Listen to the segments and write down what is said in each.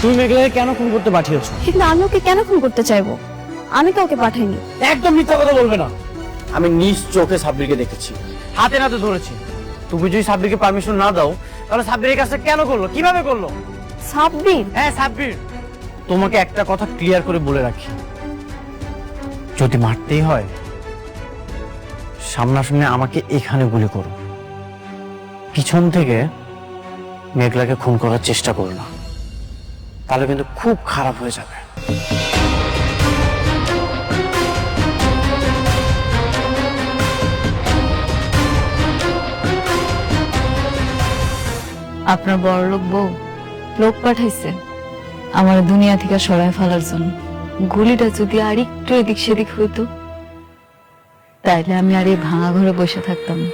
তুমি মেঘলাকে কেন খুন করতে পাঠিয়েছো? কিন্তু আমি ওকে কেন খুন করতে চাইবো? আমি কাউকে পাঠাইনি। একদম মিথ্যা কথা বলবে না। আমি নিজ চোখে সাব্বিরকে দেখেছি, হাতে নাতে ধরেছি। তুমি যদি সাব্বিরকে পারমিশন না দাও তাহলে সাব্বিরের কাছে কেন করলো, কিভাবে করলো? সাব্বির? হ্যাঁ সাব্বির। তোমাকে একটা কথা ক্লিয়ার করে বলে রাখি, যদি মারতেই হয় সামনাসামনি আমাকে এখানে গুলি করো, পিছন থেকে মেঘলাকে খুন করার চেষ্টা করো না, তাহলে কিন্তু খুব খারাপ হয়ে যাবে। আপনার বড়লোক বউ লোক পাঠাইছে আমার দুনিয়া থেকে সরায় ফেলার জন্য। গুলিটা যদি আর একটু এদিক সেদিক হইতো তাইলে আমি আর এই ভাঙা ঘরে বসে থাকতাম না,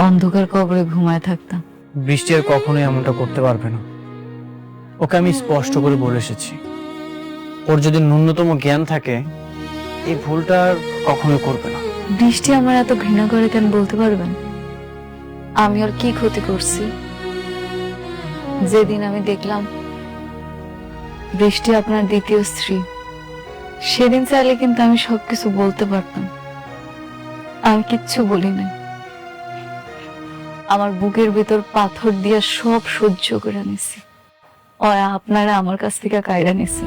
অন্ধকার কবরে ঘুমায় থাকতাম। বৃষ্টি আর কখনোই এমনটা করতে পারবে না। ওকে আমি স্পষ্ট করে বলে এসেছি, ওর যদি ন্যূনতম জ্ঞান থাকে এই ভুলটা আর কখনোই করবে না। বৃষ্টি আমার এত ঘৃণা করে কেন বলতে পারবেন? আমি আর কি ক্ষতি করছি? যেদিন আমি দেখলাম বৃষ্টি আপনার দ্বিতীয় স্ত্রী, সেদিন চাইলে কিন্তু আমি সবকিছু বলতে পারতাম। আমি কিচ্ছু বলি নাই, আমার বুকের ভিতর পাথর দিয়া সব সহ্য করে নিছি। আপনারা আমার কাছ থেকে কায়রা নিছি।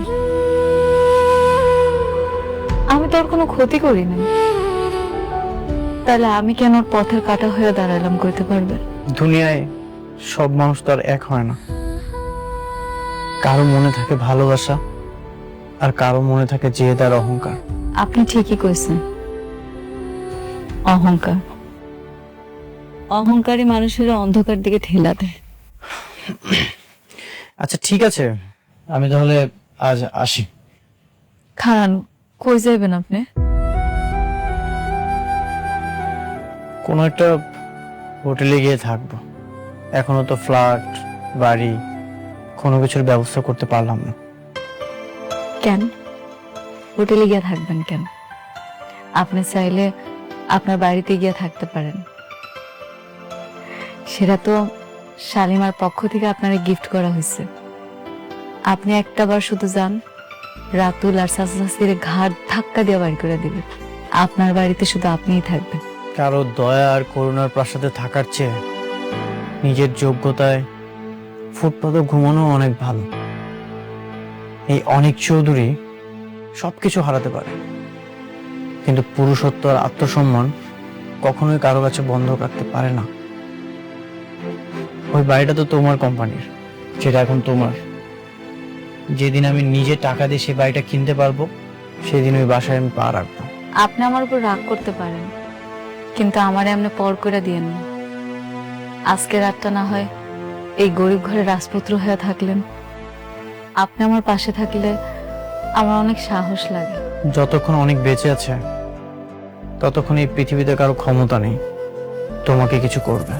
আমি তো আর কোনো ক্ষতি করি নাই, তাহলে আমি কেন ওর পথের কাটা হয়ে দাঁড়ালাম কইতে পারবেন? দুনিয়ায় সব মানুষ তো আর এক হয় না। কারো মনে থাকে ভালোবাসা আর কারো মনে থাকে জেদ আর অহংকার। আপনি ঠিকই কইছেন, অহংকার। অহংকারী মানুষের অন্ধকার দিকে ঠেলা দেয়। আচ্ছা ঠিক আছে, আমি তাহলে আজ আসি। খারান, কই যাইবেন আপনি? কোনো একটা হোটেলে গিয়ে থাকবো। এখনো তো ফ্ল্যাট বাড়ি কোনো কিছুর ব্যবস্থা করতে পারলাম না। কেন হোটেলে গিয়ে থাকবেন কেন? আপনি চাইলে আপনার বাড়িতে গিয়ে থাকতে পারেন। সেটা তো শালিমার পক্ষ থেকে আপনারে গিফট করা হয়েছে। আপনি একটাবার শুধু যান, রাতুল আর চাচা-চাচির ঘাট ধাক্কা দিয়ে বাড়ি করে দিবেন। আপনার বাড়িতে শুধু আপনিই থাকবেন। কারো দয়া আর করুণার প্রাসাদে থাকার চেয়ে নিজের যোগ্যতায় ফুটপাতে ঘুমানো অনেক ভালো। এই অনেক চৌধুরী সবকিছু হারাতে পারে, কিন্তু পুরুষত্ব আর আত্মসম্মান কখনোই কারো কাছে বন্ধ রাখতে পারে না। ওই বাড়িটা তো তোমার কোম্পানির, যেটা এখন তোমার। যেদিন আমি নিজে টাকা দিয়ে সেই বাড়িটা কিনতে পারবো সেদিন ওই বাসায় আমি পা রাখবো। আপনি আমার উপর রাগ করতে পারেন, কিন্তু আমারে এমনি পর করে দিয়েন না। আজকে রাতটা না হয় এই গরিব ঘরে রাজপুত্র হয়ে থাকলেন। আপনি আমার পাশে থাকলে আমার অনেক সাহস লাগে। যতক্ষণ অনেক বেঁচে আছে ততক্ষণ এই পৃথিবীতে কারো ক্ষমতা নেই তোমাকে কিছু করবে।